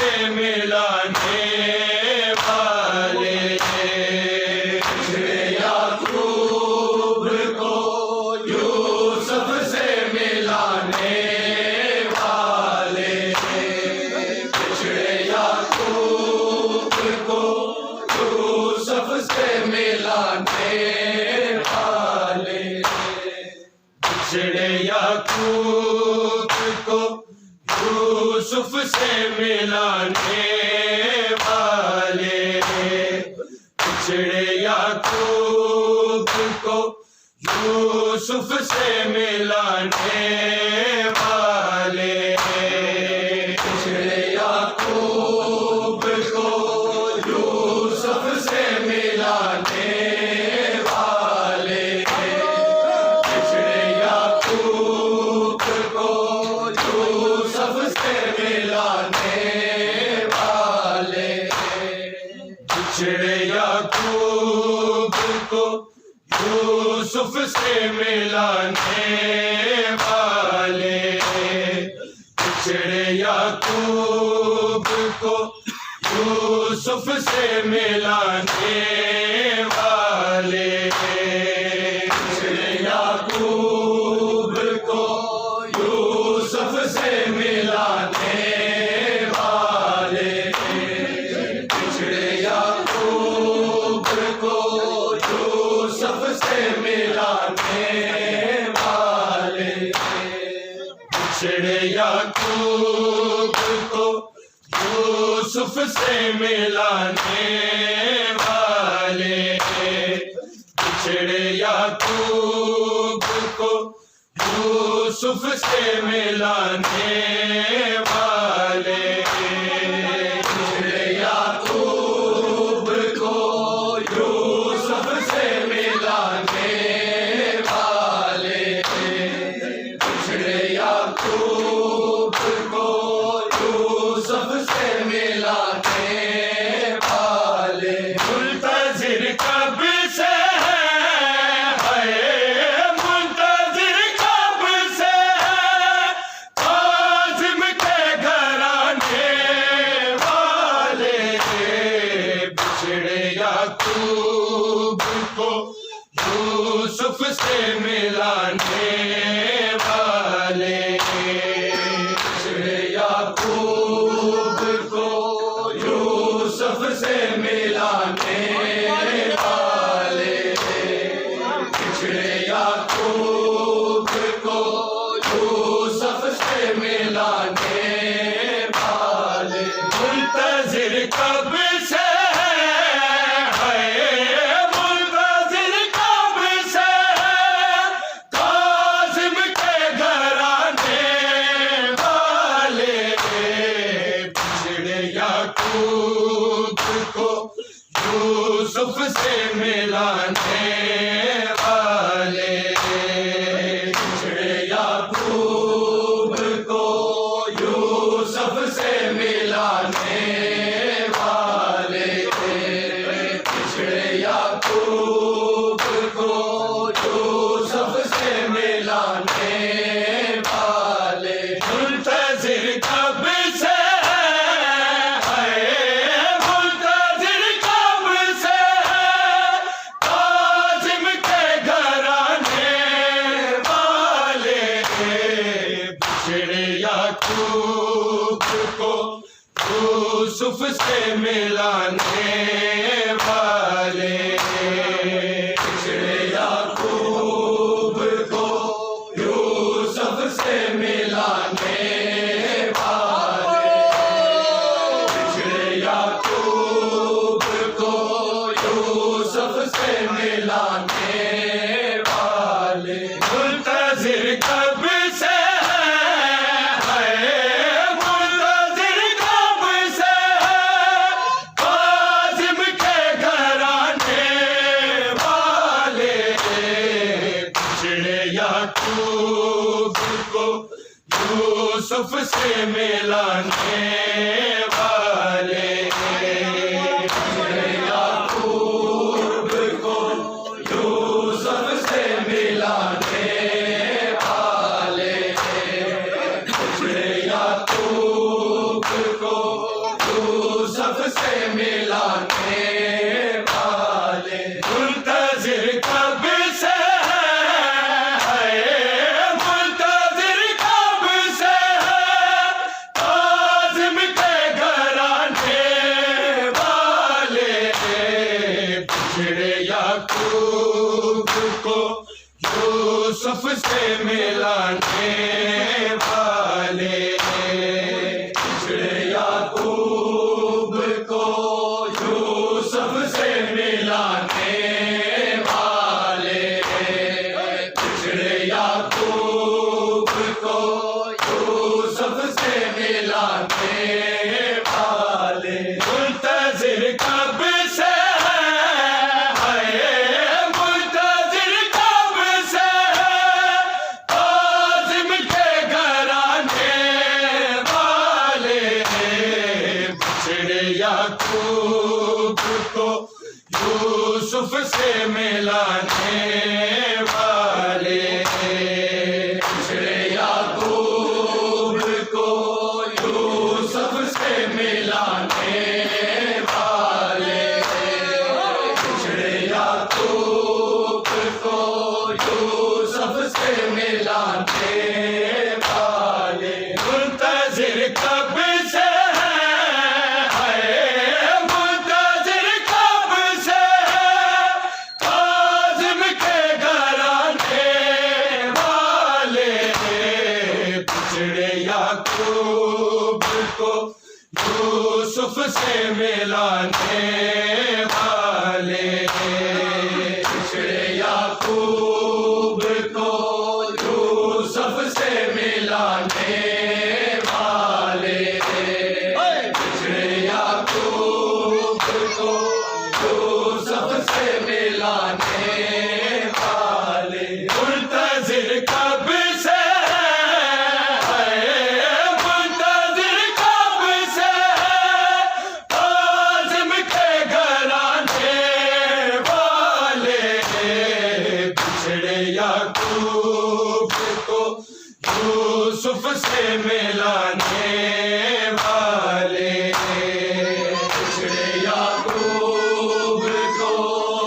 से मिलाने वाले। पिछड़े याकूब को यूसुफ से मिलाने वाले। पिछड़े याकूब को यूसुफ से मिलाने वाले। पिछड़े याकूब को यूसुफ से मिलाने वाले। पिछड़े याकूब को यूसुफ से मिलाने वाले। पिछड़े याकूब को यूसुफ से मिलाने वाले। पिछड़े याकूब को यूसुफ से मिलाने वाले। पिछड़े याकूब को यूसुफ से मिलाने वाले। पिछड़े याकूब को यूसुफ से मिलाने वाले। पिछड़े याकूब को यूसुफ से मिलाने वाले। पिछड़े याकूब को यूसुफ से मिलाने वाले। पिछड़े याकूब को यूसुफ से मिलाने वाले। पिछड़े याकूब को यूसुफ से मिलाने वाले। पिछड़े याकूब को यूसुफ से मिलाने वाले। पिछड़े याकूब को यूसुफ से मिलाने वाले। मुंतज़िर कब से है मुंतज़िर कब से काज़िम के घराने वाले। पिछड़े याकूब को यूसुफ से मिलाने वाले। पिछड़े याकूब को यूसुफ से मिलाने वाले। पिछड़े याकूब को यूसुफ से मिलाने वाले। मुंतज़िर कब से है मुंतज़िर कब से काज़िम के घराने वाले। पिछड़े याकूब को यूसुफ से मिलाने वाले। पिछड़े याकूब को यूसुफ से मिलाने वाले। पिछड़े याकूब को यूसुफ से मिलाने वाले। मुंतज़िर कब से है मुंतज़िर कब से काज़िम के घराने वाले। पिछड़े याकूब को यूसुफ से मिलाने वाले। पिछड़े याकूब को यूसुफ से मिलाने वाले। पिछड़े याकूब को यूसुफ से मिलाने वाले। मुंतज़िर कब से है मुंतज़िर कब से काज़िम के घराने वाले। पिछड़े याकूब को यूसुफ से मिलाने वाले। पिछड़े याकूब को यूसुफ से मिलाने वाले। पिछड़े याकूब को से मिलाने वाले, पिछड़े याकूब को यूसुफ से मिलाने वाले, पिछड़े याकूब को यूसुफ से मिलाने वाले, मुंतज़िर कब से है, मुंतज़िर कब से काज़िम के घराने वाले, पिछड़े याकूब को यूसुफ से मिलाने वाले, पिछड़े याकूब को यूसुफ से मिलाने वाले, पिछड़े याकूब को यूसुफ से मिलाने वाले, मुंतज़िर कब से है, मुंतज़िर कब से काज़िम के घराने वाले, पिछड़े याकूब को यूसुफ से मिलाने वाले, पिछड़े याकूब को यूसुफ से मिलाने वाले, पिछड़े याकूब को यूसुफ से मिलाने वाले, मुंतज़िर कब से है, मुंतज़िर कब से काज़िम के घराने वाले, पिछड़े याकूब को यूसुफ से मिलाने वाले, पिछड़े याकूब को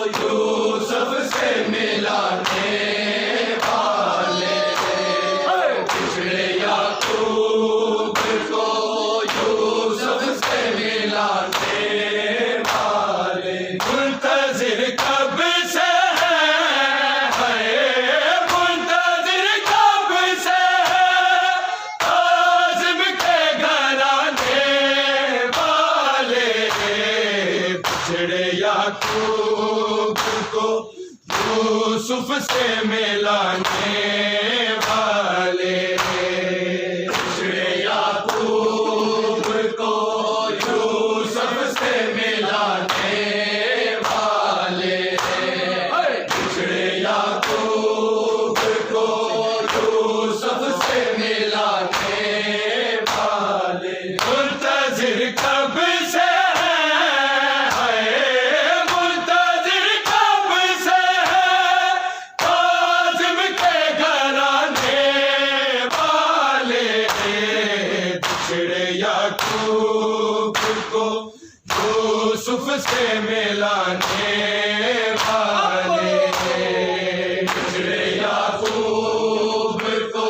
यूसुफ से मिलाने वाले, पिछड़े याकूब को यूसुफ से मिलाने वाले, मुंतज़िर कब से है, मुंतज़िर कब से काज़िम के घराने वाले, पिछड़े याकूब को यूसुफ से मिलाने वाले, पिछड़े याकूब को यूसुफ से मिलाने वाले, पिछड़े याकूब को यूसुफ से मिलाने वाले, मुंतज़िर कब से है, मुंतज़िर कब से काज़िम के घराने वाले, पिछड़े याकूब को यूसुफ से मिलाने वाले, पिछड़े याकूब को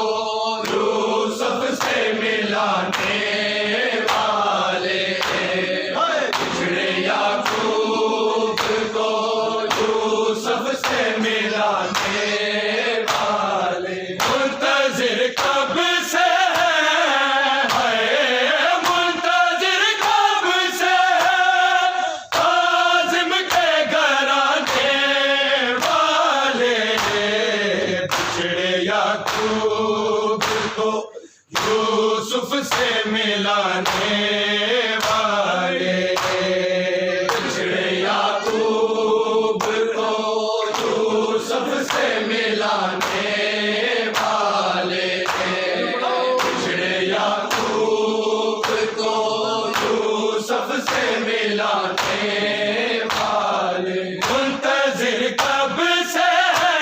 यूसुफ से मिलाने वाले, पिछड़े याकूब को यूसुफ से मिलाने वाले, मुंतज़िर कब से है, मुंतज़िर कब से काज़िम के घराने वाले, पिछड़े याकूब को यूसुफ से मिलाने वाले, पिछड़े याकूब को यूसुफ से मिलाने वाले, पिछड़े याकूब को यूसुफ से मिलाने वाले, मुंतज़िर कब से है,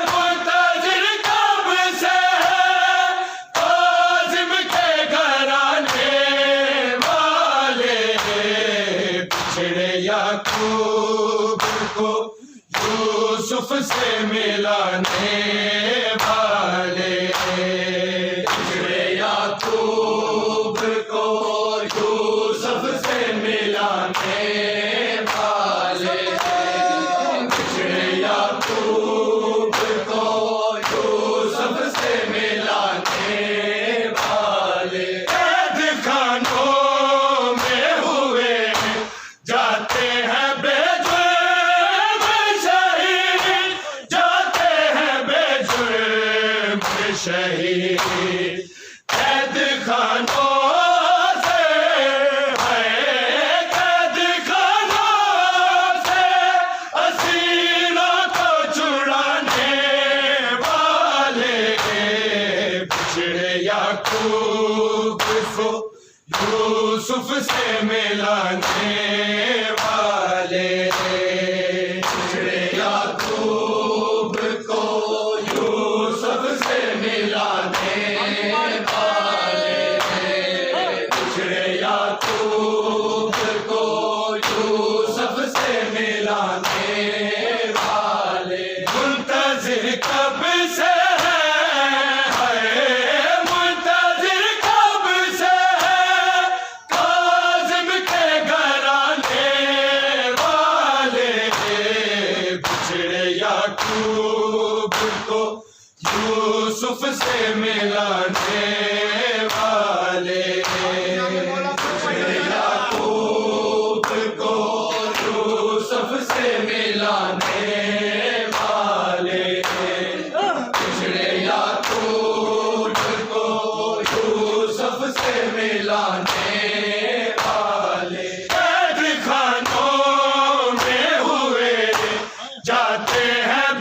मुंतज़िर कब से काज़िम के घराने वाले, पिछड़े याकूब को यूसुफ से मिलाने वाले, पिछड़े याकूब को यूसुफ से मिलाने वाले, पिछड़े याकूब को शहीद कैद खानों से है, कैद खानों से असीरों को छुड़ाने वाले, पिछड़े याकूब को यूसुफ से मिलाने वाले, पिछड़े याकूब को यूसुफ से मिलाने वाले, पिछड़े याकूब को यूसुफ से मिलाने वाले, मुंतजिर कब से याकूब को यूसुफ से मिलाने वाले, याकूब को यूसुफ से मिलाने वाले, पिछड़े याकूब को यूसुफ से मिलाने वाले, कैद खानों में हुए जाते हैं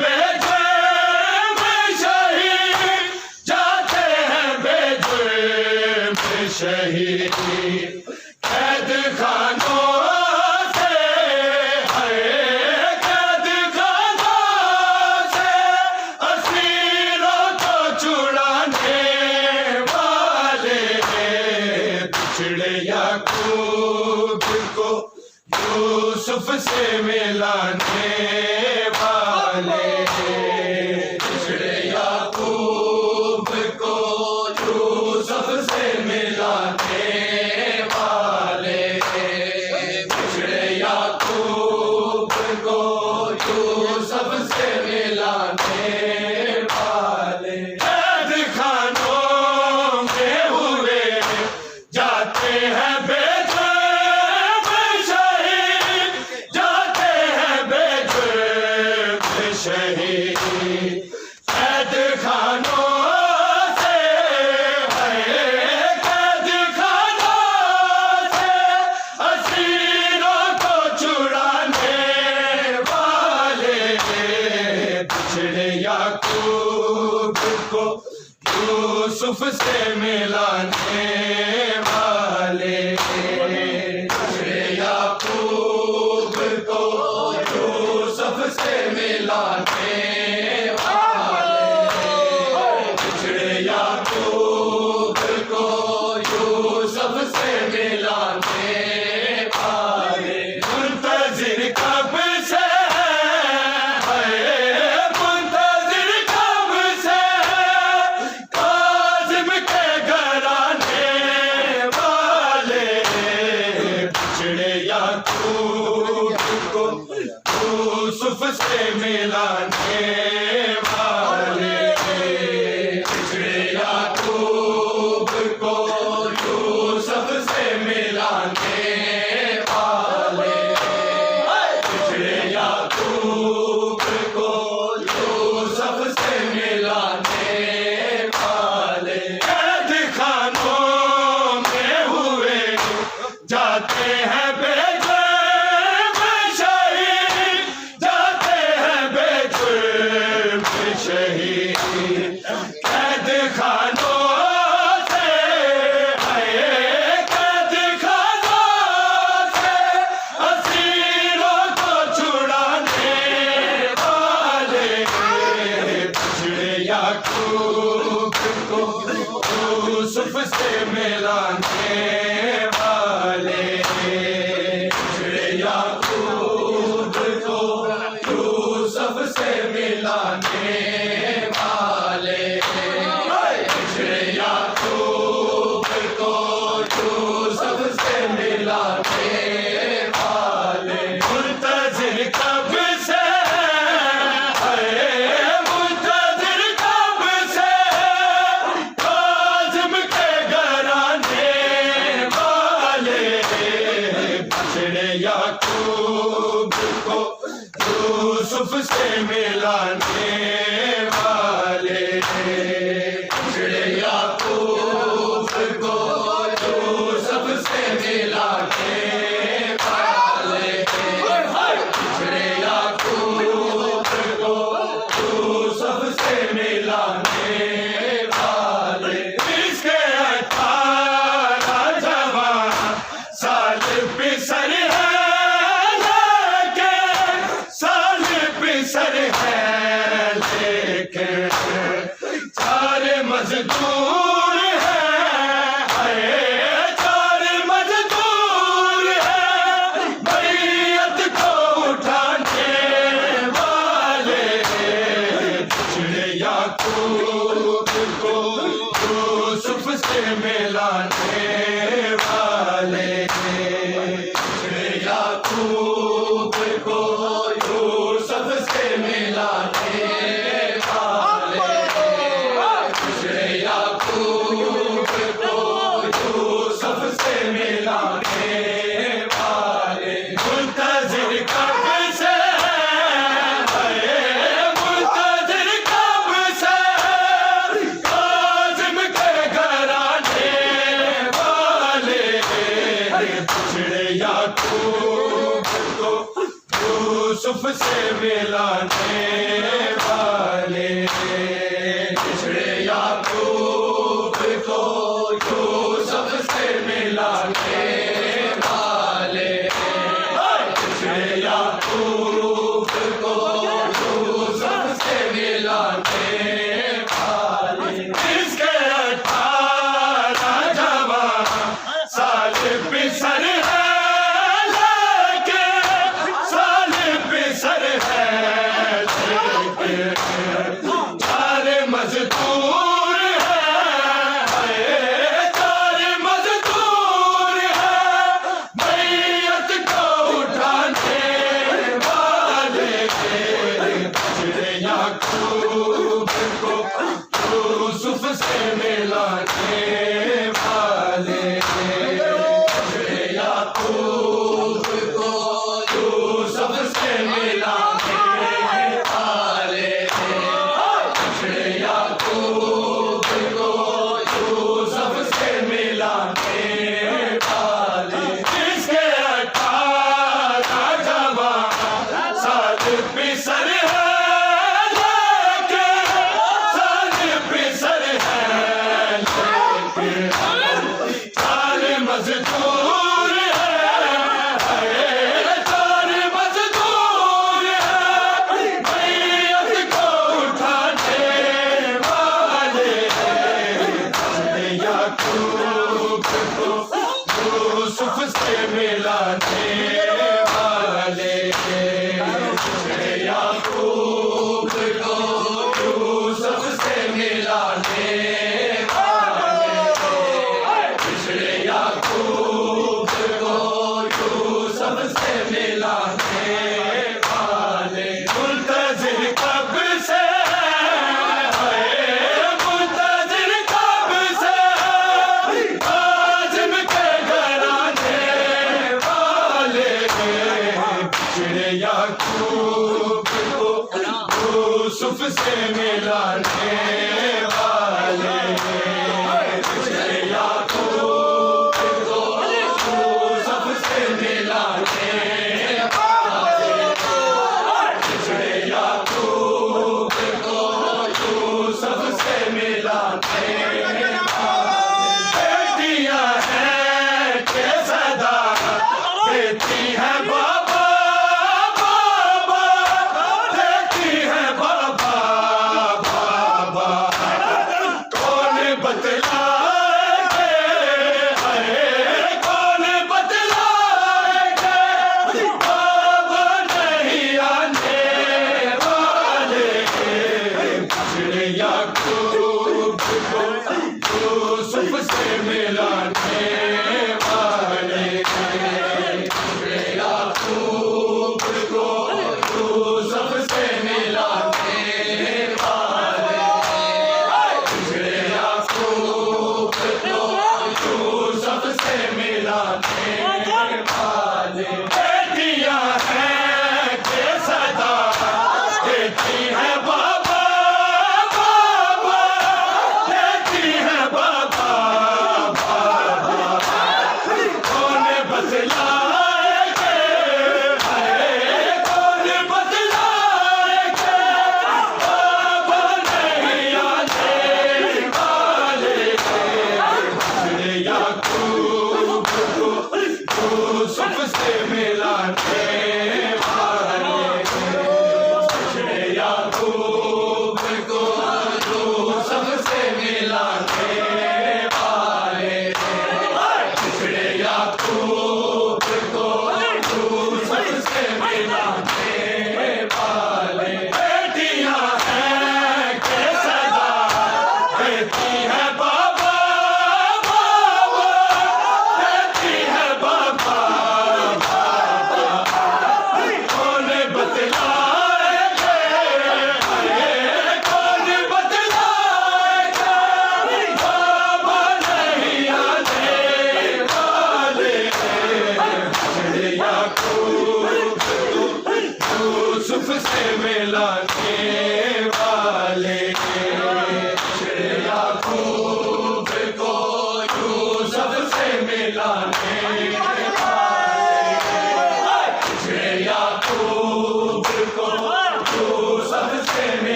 शहीद कैद खानों से है, कैद खानों से असीरों को छुड़ाने वाले, पिछड़े याकूब को यूसुफ से मिलाने वाले, पिछड़े याकूब को यूसुफ से मिलाने वाले, पिछड़े याकूब को यूसुफ से मिलाने वाले, कैद खानों में हुए जाते हैं बेजुर्म शहीद, जाते हैं बेजुर्म शहीद, कैद खानों याकूब को यूसुफ से मिलाने वाले, पिछड़े याकूब को यूसुफ से मिलाने वाले, पिछड़े याकूब को यूसुफ से मिलाने वाले, मुंतजिर कब से याकूब को यूसुफ से मिलाने वाले, पिछड़े याकूब को यूसुफ से मिलाने वाले, पिछड़े याकूब को यूसुफ से मिलाने वाले, कैद खानों में हुए जाते हैं शहीद कैद खानों से है, कैद खानों से असीरों को छुड़ाने वाले, पिछड़े याकूब को यूसुफ से मिलाने वाले, पिछड़े याकूब को यूसुफ से मिलाने वाले, पिछड़े याकूब को यूसुफ से मिलाने वाले, मुंतजिर कब से है, मुंतजिर कब से काज़िम के घराने सबसे मिलाने वाले। इसके 18 जवान साल पिसर है, लेके साल पिसर है, लेके 4 मजदूर है, 4 मजदूर है, मैयत को उठाने वाले। पिछड़े याकूब को यूसुफ से मिलाने वाले। पिछड़े याकूब को यूसुफ से मिलाने वाले। पिछड़े याकूब को यूसुफ से मिलाने वाले। मुंतज़िर कब से है, मुंतज़िर कब से काज़िम के घराने वाले। पिछड़े याकूब को यूसुफ से मिलाने वाले। पिछड़े याकूब को यूसुफ से मिलाने वाले। पिछड़े याकूब को यूसुफ से मिलाने वाले। इसके 18 जवान साल पिसर है, लेके साल पिसर है, लेके 4 मजदूर है, 4 मजदूर है, मैयत को उठाने वाले। पिछड़े याकूब को यूसुफ से मिलाने वाले। पिछड़े याकूब को यूसुफ से मिलाने वाले। पिछड़े याकूब को यूसुफ से मिलाने वाले। इसके 18 जवान साल पिसर है, लेके साल पिसर है, लेके 4 मजदूर है, 4 मजदूर है, मैयत को उठाने वाले। पिछड़े याकूब को यूसुफ से मिलाने वाले। पिछड़े याकूब को यूसुफ से मिलाने वाले। पिछड़े याकूब को यूसुफ से मिलाने वाले। मुंतज़िर कब से है, मुंतज़िर कब से काज़िम के घराने वाले। पिछड़े याकूब को यूसुफ से मिलाने वाले। पिछड़े याकूब को यूसुफ से मिलाने वाले। पिछड़े याकूब को यूसुफ से मिलाने वाले। बेटियां हैं के सदा देती है बाबा, बाबा देती है बाबा, बाबा। कौन बतलाएगे, कौन बतलाएगे, बाबा नहीं आने वाले। पिछड़े याकूब को यूसुफ से मिलाने वाले। पिछड़े याकूब को यूसुफ से मिलाने वाले। पिछड़े याकूब को यूसुफ से मिलाने वाले। बेटियां हैं के सदा देती है बाबा, बाबा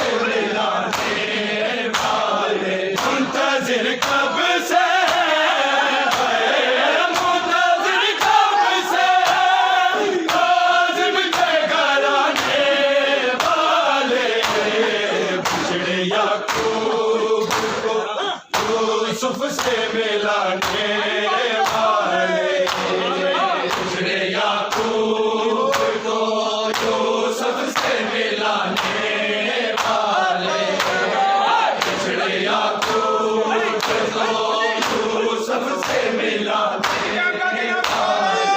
से मिलाने वाले, मुंतजिर कब से मुंतजिर कब से काज़िम के घराने वाले, बिछड़े याकूब को यूसुफ से मिलाने वाले, बिछड़े याकूब को यूसुफ से मिलाने वाले, बिछड़े याकूब को यूसुफ से मिलाने वाले,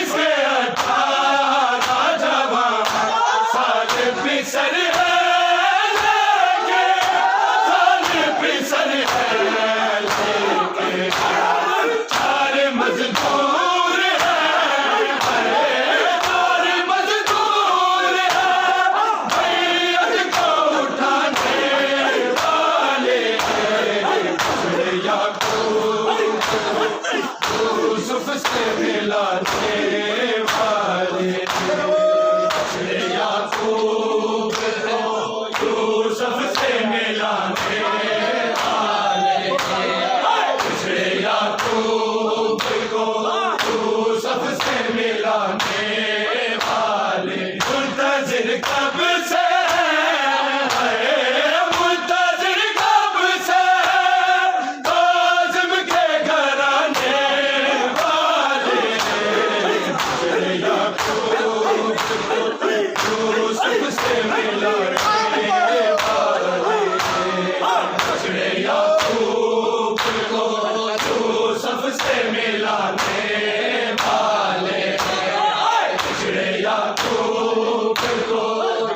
इसके 18 जवान साल पिसर है लेके, साल पिसर है लेके, 4 मजदूर हैं, 4 मजदूर हैं, बैयत को उठाने वाले, बिछड़े याकूब यूसुफ से मिलाने वाले, बिछड़े याकूब को यूसुफ से मिलाने वाले, बिछड़े याकूब को यूसुफ से मिलाने वाले, मुंतजिर कब से मुंतजिर कब से काज़िम के घराने वाले, बिछड़े याकूब को यूसुफ से मिलाने वाले, बिछड़े याकूब को यूसुफ से मिलाने वाले, बिछड़े याकूब को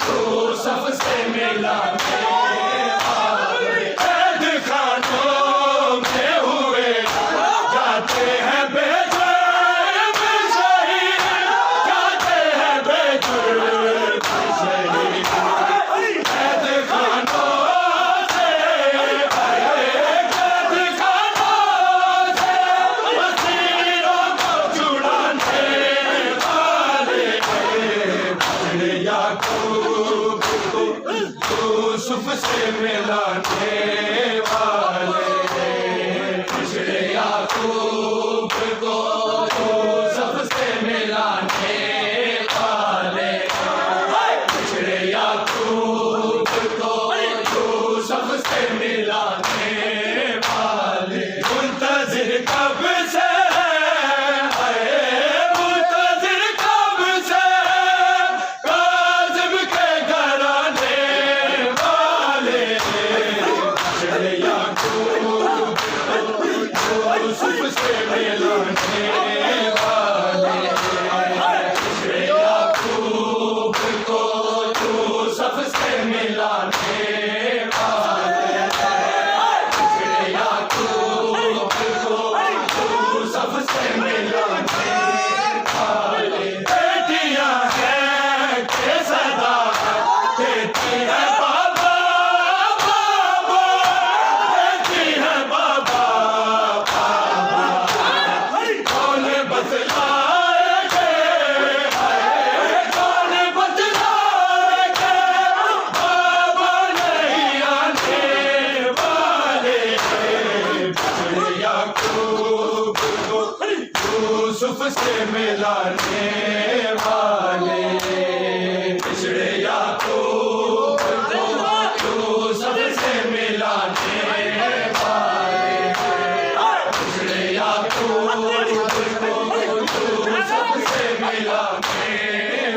यूसुफ से मिलाने वाले, कैद खानों में हुए जाते हैं बेजुर्म शहीद, जाते हैं बेजुर्म शहीद, कैद खानों से कैद खानों से असीरों को छुड़ाने वाले, बिछड़े याकूब को यूसुफ से मिलाने वाले, बिछड़े याकूब को यूसुफ से मिलाने वाले, बिछड़े याकूब को यूसुफ से मिलाने वाले, मुंतजिर कब से मुंतजिर कब से काज़िम के घराने वाले, बिछड़े याकूब को यूसुफ से मिलाने वाले, बिछड़े याकूब को यूसुफ से मिलाने वाले, बिछड़े याकूब को यूसुफ से मिलाने वाले, बेटियां हैं के सदा देती है बाबा बाबा, देती है बाबा बाबा, कौन बतलाएंगे कौन बतलाएंगे, बाबा नहीं आने वाले, बिछड़े याकूब को यूसुफ से मिलाने वाले, बिछड़े याकूब को यूसुफ से मिलाने वाले, बिछड़े याकूब को यूसुफ से मिलाने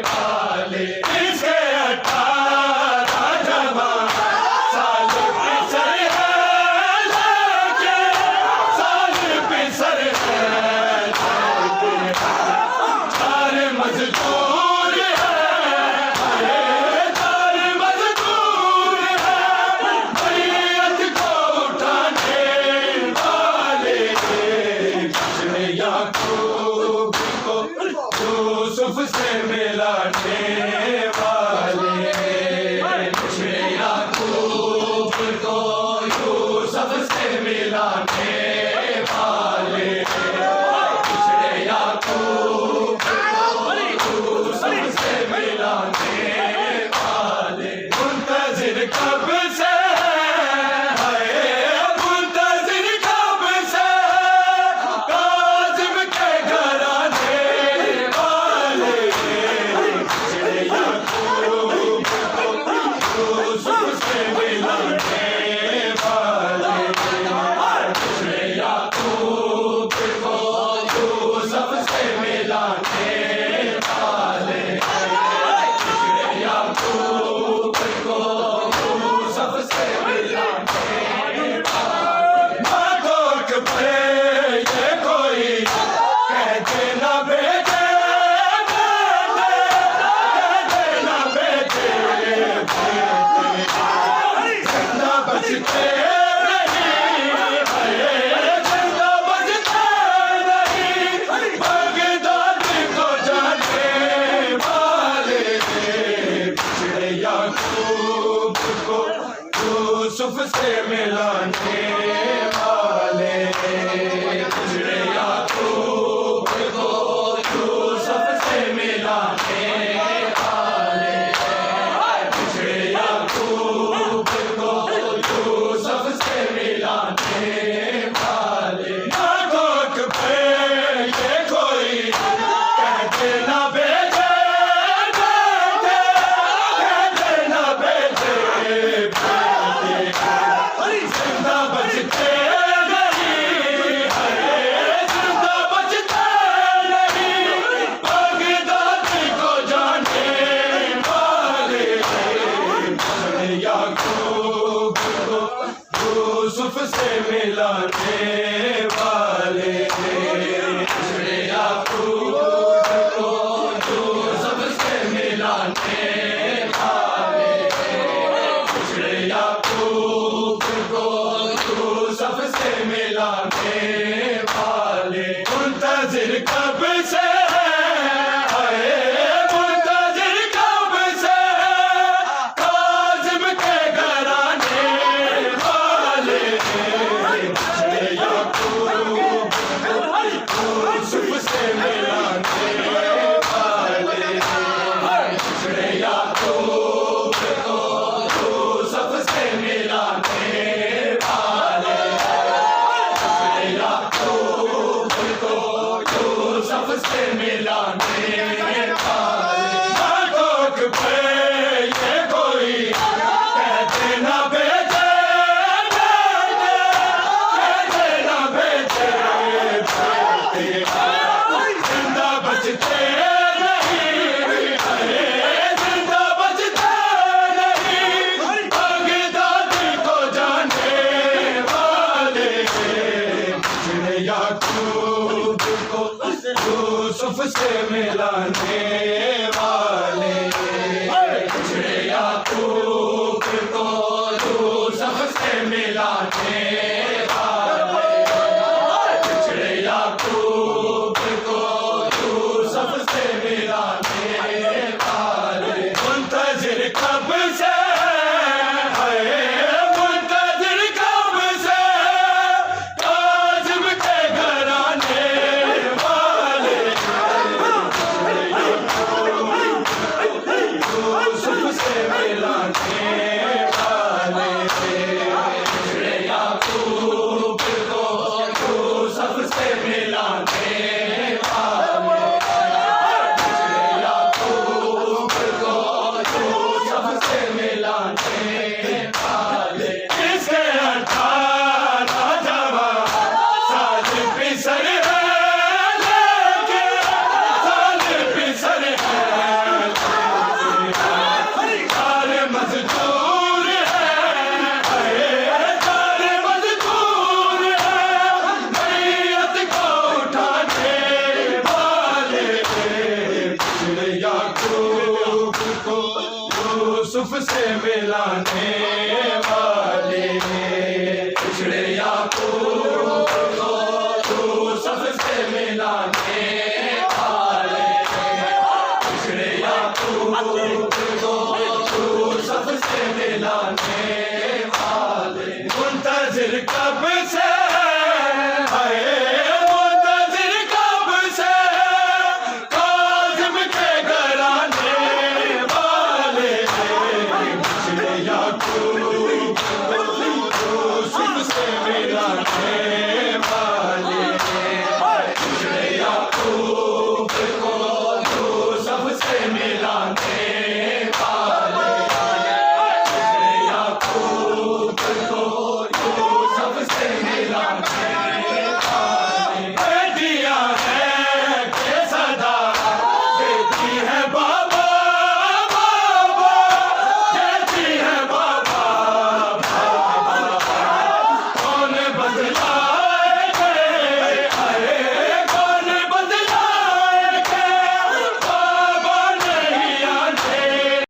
वाले, इसके 18 जवान साल पिसर है लेके, साल पिसर है लेके, 4 मजदूर हैं, 4 मजदूर हैं, बैयत को उठाने वाले, बिछड़े याकूब को यूसुफ से मिलाने वाले, बिछड़े याकूब को यूसुफ से मिलाने वाले, बिछड़े याकूब को यूसुफ से मिलाने वाले, मुंतजिर का यूसुफ से मिलाने वाले, पिछड़े याकूब को यूसुफ से मिलाने वाले, पिछड़े याकूब को यूसुफ से मिलाने वाले। ना कोक पे ये कोई कहते ना बेटे, कहते ना बेटे, जिंदा बचते नहीं है, जिंदा बचते नहीं, बगदादी को जाने वाले, याकूब को यूसुफ से मिलाने वाले, याकूब को यूसुफ से मिलाने वाले, याकूब को यूसुफ से मिलाने वाले। मुंतजिर कब से आए, मुंतजिर कब से काज़िम के घराने वाले, याकूब को यूसुफ से मिलाने वाले, याकूब को यूसुफ से मिलाने वाले, याकूब को यूसुफ से मिलाने वाले। याकूब पे ये कोई कहते ना बेटे, कहते ना बेटे, जिंदा बचते नहीं है, जिंदा बचते नहीं, बगदादी को जाने वाले, याकूब को यूसुफ से मिलाने वाले, याकूब को यूसुफ से मिलाने वाले, याकूब को यूसुफ से मिलाने वाले। मुंतजिर कब से है, मुंतजिर कब से काज़िम के घराने वाले, यूसुफ से मिलाने वाले, याकूब को यूसुफ से मिलाने वाले, याकूब को यूसुफ से मिलाने वाले। इसके 18 जवान साल पिसर है, लेके साल पिसर है, चार मजदूर है, चार मजदूर है, मैयत को उठाने वाले, याकूब को यूसुफ से मिलाने वाले, पिछड़े याकूब को यूसुफ से मिलाने वाले, पिछड़े याकूब को यूसुफ से मिलाने